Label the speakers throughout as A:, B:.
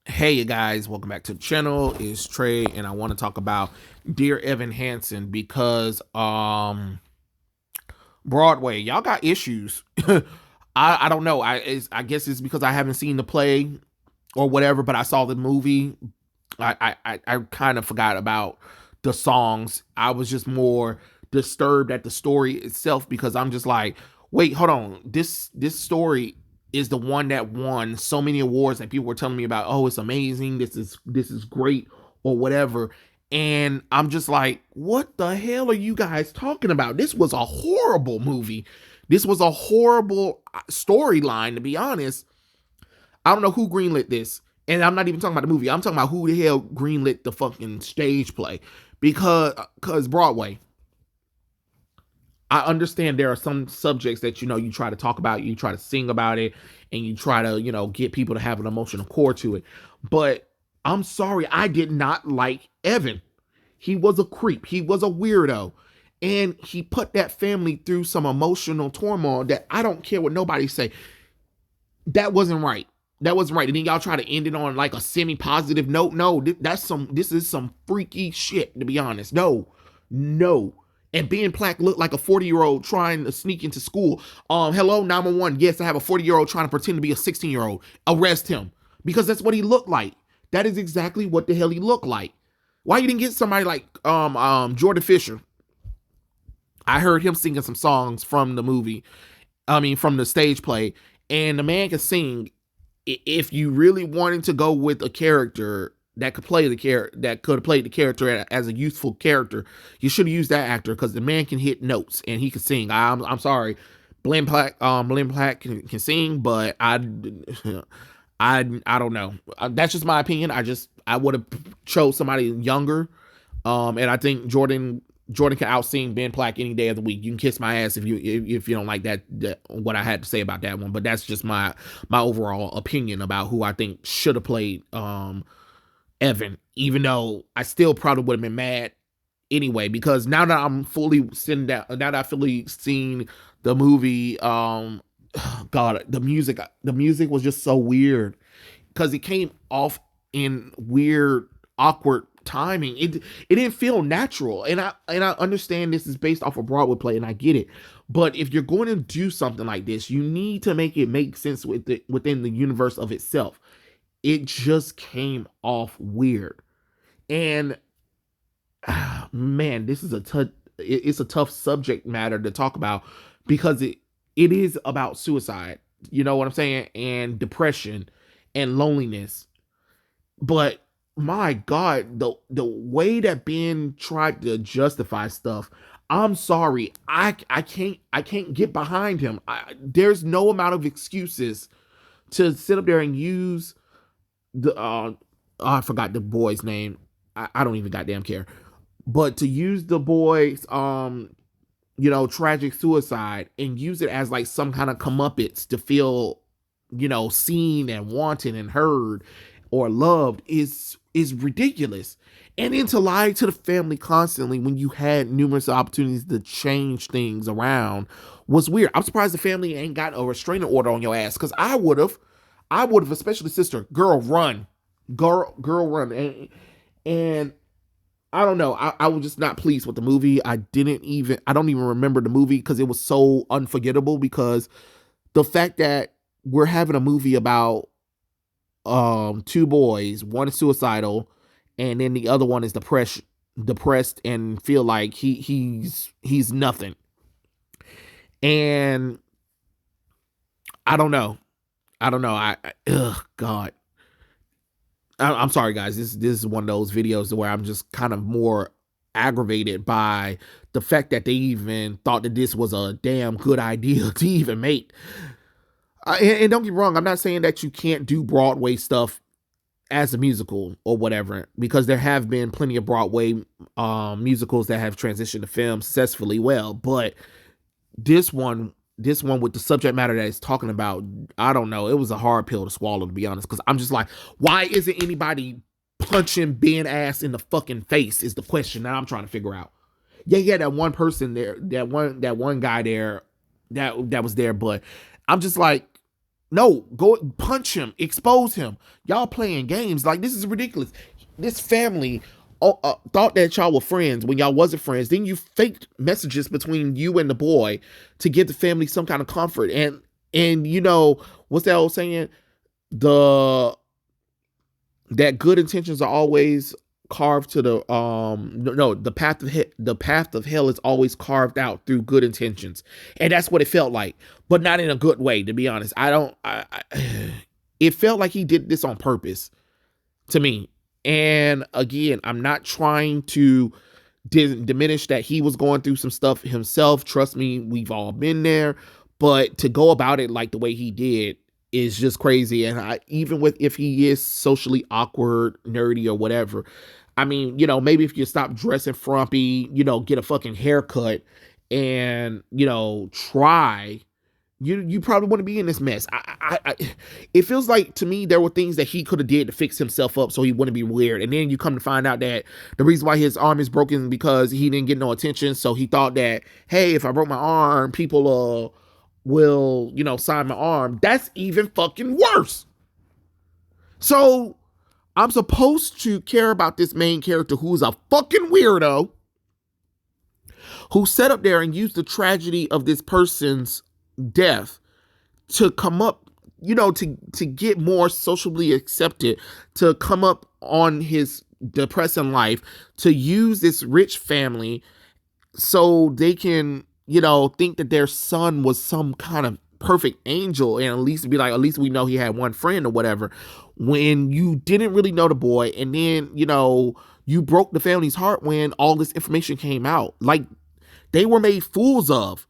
A: Hey you guys, welcome back to the channel. It's Trey and I want to talk about Dear Evan Hansen because Broadway, y'all got issues. I don't know. I guess it's because I haven't seen the play or whatever, but I saw the movie. I kind of forgot about the songs. I was just more disturbed at the story itself because I'm just like, wait, hold on. This story is the one that won so many awards that people were telling me about. Oh, it's amazing. This is great or whatever. And I'm just like, what the hell are you guys talking about? This was a horrible movie. This was a horrible storyline, to be honest. I don't know who greenlit this. And I'm not even talking about the movie. I'm talking about who the hell greenlit the fucking stage play. Because Broadway, I understand there are some subjects that you try to talk about, you try to sing about it, and you try to get people to have an emotional core to it. But I'm sorry, I did not like Evan. He was a creep. He was a weirdo, and he put that family through some emotional turmoil that I don't care what nobody say. That wasn't right. That wasn't right. And then y'all try to end it on like a semi-positive note. No, this is some freaky shit, to be honest. No, no. And Ben Platt looked like a 40-year-old trying to sneak into school. Hello, 911. Yes, I have a 40-year-old trying to pretend to be a 16-year-old. Arrest him. Because that's what he looked like. That is exactly what the hell he looked like. Why you didn't get somebody like Jordan Fisher? I heard him singing some songs from the movie. I mean, from the stage play. And the man can sing. If you really wanted to go with a character that could play the character, that could have played the character as a youthful character, you should have used that actor because the man can hit notes and he can sing. I'm sorry, Glenn Platt can sing, but I don't know. That's just my opinion. I would have chose somebody younger, and I think Jordan can outsing Ben Platt any day of the week. You can kiss my ass if you don't like that what I had to say about that one. But that's just my overall opinion about who I think should have played Evan. Even though I still probably would have been mad anyway, because now that I'm fully sitting down, now that I fully seen the movie, God, the music was just so weird because it came off in weird, awkward timing. It didn't feel natural, and I understand this is based off a Broadway play, and I get it. But if you're going to do something like this, you need to make it make sense within the universe of itself. It just came off weird, and man, this is it's a tough subject matter to talk about because it is about suicide. You know what I'm saying? And depression and loneliness. But my God, the way that Ben tried to justify stuff, I'm sorry, I can't get behind him. There's no amount of excuses to sit up there and use the I forgot the boy's name. I don't even goddamn care. But to use the boy's tragic suicide and use it as like some kind of comeuppance to feel, seen and wanted and heard or loved is ridiculous. And then to lie to the family constantly when you had numerous opportunities to change things around was weird. I'm surprised the family ain't got a restraining order on your ass because I would have, especially sister, girl, run, girl, run, and I don't know. I was just not pleased with the movie. I don't even remember the movie because it was so unforgettable. Because the fact that we're having a movie about two boys, one is suicidal, and then the other one is depressed and feel like he's nothing. And I don't know. I don't know. Ugh, God. I'm sorry, guys. This is one of those videos where I'm just kind of more aggravated by the fact that they even thought that this was a damn good idea to even make. And don't get me wrong, I'm not saying that you can't do Broadway stuff as a musical or whatever, because there have been plenty of Broadway musicals that have transitioned to film successfully well. But this one, with the subject matter that it's talking about, I don't know. It was a hard pill to swallow, to be honest, because I'm just like, why isn't anybody punching Ben ass in the fucking face is the question that I'm trying to figure out. Yeah, that one person there, that one guy there that was there, but I'm just like, No, go punch him, expose him. Y'all playing games. Like, this is ridiculous. This family thought that y'all were friends when y'all wasn't friends. Then you faked messages between you and the boy to give the family some kind of comfort. And you know, what's that old saying? The that good intentions are always carved to the no, the path of hell is always carved out through good intentions, and that's what it felt like, but not in a good way, to be honest. I don't I It felt like he did this on purpose to me. And again, I'm not trying to diminish that he was going through some stuff himself. Trust me, we've all been there. But to go about it like the way he did is just crazy. And even with if he is socially awkward, nerdy, or whatever, I mean, you know, maybe if you stop dressing frumpy, you know, get a fucking haircut, and you know, try, you probably want to be in this mess. It feels like to me there were things that he could have did to fix himself up so he wouldn't be weird. And then you come to find out that the reason why his arm is broken because he didn't get no attention. So he thought that, hey, if I broke my arm, people will, you know, sign my arm. That's even fucking worse. So I'm supposed to care about this main character who's a fucking weirdo, who sat up there and used the tragedy of this person's death to come up, you know, to get more socially accepted, to come up on his depressing life, to use this rich family so they can, you know, think that their son was some kind of perfect angel, and at least be like, at least we know he had one friend or whatever, when you didn't really know the boy. And then, you know, you broke the family's heart when all this information came out. Like, they were made fools of.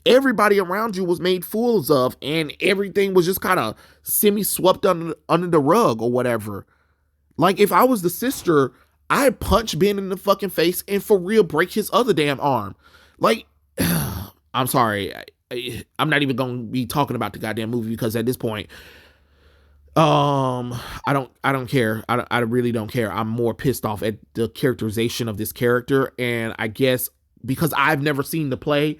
A: Everybody around you was made fools of, and everything was just kind of semi swept under the rug or whatever. Like, if I was the sister, I'd punch Ben in the fucking face and for real break his other damn arm. Like, I'm sorry, I'm not even gonna be talking about the goddamn movie because at this point, I don't care. I really don't care. I'm more pissed off at the characterization of this character, and I guess because I've never seen the play.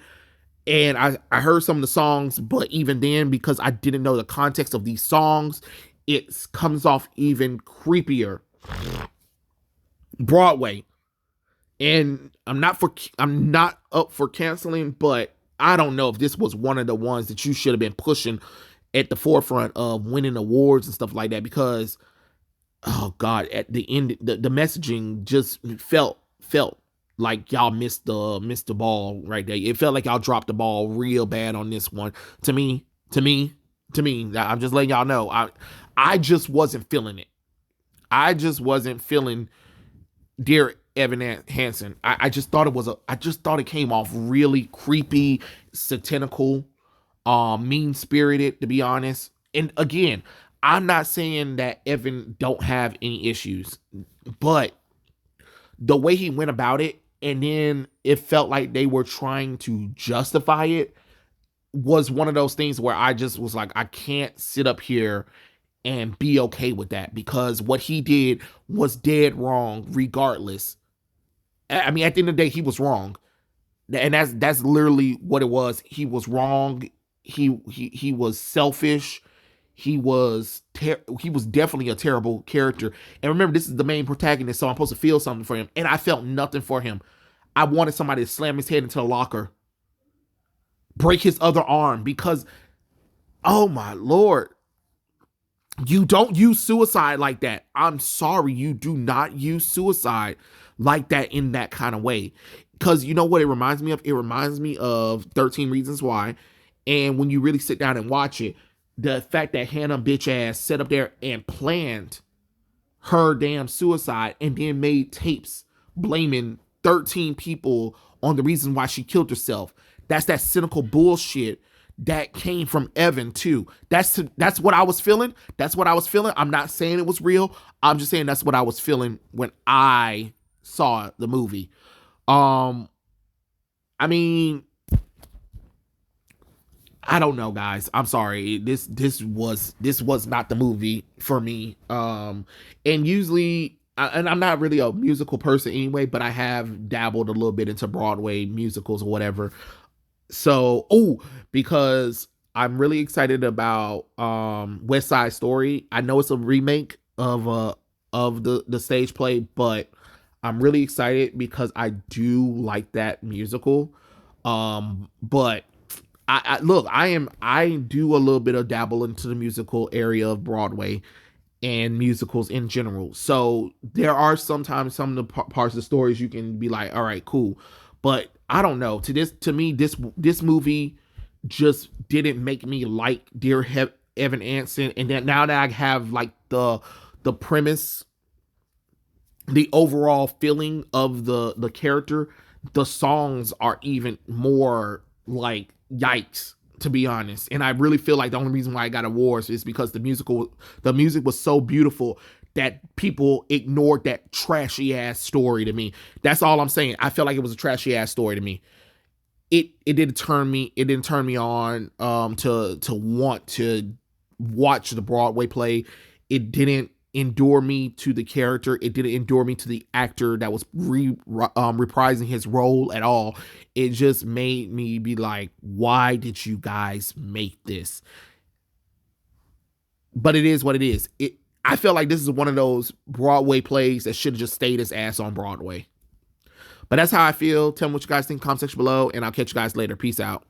A: And I heard some of the songs, but even then, because I didn't know the context of these songs, it comes off even creepier. Broadway. And I'm not up for canceling, but I don't know if this was one of the ones that you should have been pushing at the forefront of winning awards and stuff like that, because oh god, at the end the messaging just felt like y'all missed the ball right there. It felt like y'all dropped the ball real bad on this one. To me. I'm just letting y'all know. I just wasn't feeling it. I just wasn't feeling dear Evan Hansen. I just thought it came off really creepy, satanical, mean spirited, to be honest. And again, I'm not saying that Evan don't have any issues, but the way he went about it, and then it felt like they were trying to justify it, was one of those things where I just was like, I can't sit up here and be okay with that, because what he did was dead wrong regardless. I mean, at the end of the day, he was wrong. And that's literally what it was. He was wrong. He was selfish. He was definitely a terrible character. And remember, this is the main protagonist, so I'm supposed to feel something for him. And I felt nothing for him. I wanted somebody to slam his head into a locker, break his other arm, because, oh my lord, you don't use suicide like that. I'm sorry, you do not use suicide like that in that kind of way. Because you know what it reminds me of? It reminds me of 13 Reasons Why. And when you really sit down and watch it, the fact that Hannah bitch ass sat up there and planned her damn suicide and then made tapes blaming 13 people on the reason why she killed herself. That's that cynical bullshit that came from Evan too. That's what I was feeling. That's what I was feeling. I'm not saying it was real. I'm just saying that's what I was feeling when I saw the movie. I mean, I don't know, guys. I'm sorry. This was not the movie for me. And usually, and I'm not really a musical person anyway, but I have dabbled a little bit into Broadway musicals or whatever. So, because I'm really excited about West Side Story. I know it's a remake of the stage play, but I'm really excited because I do like that musical. But I look, I do a little bit of dabble into the musical area of Broadway and musicals in general. So there are sometimes some of the parts of the stories you can be like, all right, cool. But I don't know. To me, this movie just didn't make me like Evan Hansen. And then now that I have like the premise, the overall feeling of the character, the songs are even more like yikes, to be honest. And I really feel like the only reason why I got awards is because the music was so beautiful that people ignored that trashy ass story to me. That's all I'm saying. I felt like it was a trashy ass story to me. It didn't turn me on to want to watch the Broadway play. It didn't endure me to the character. It didn't endure me to the actor that was reprising his role at all. It just made me be like, why did you guys make this? But it is what it is. I feel like this is one of those Broadway plays that should have just stayed its ass on Broadway. But that's how I feel. Tell me what you guys think in the comment section below, and I'll catch you guys later. Peace out.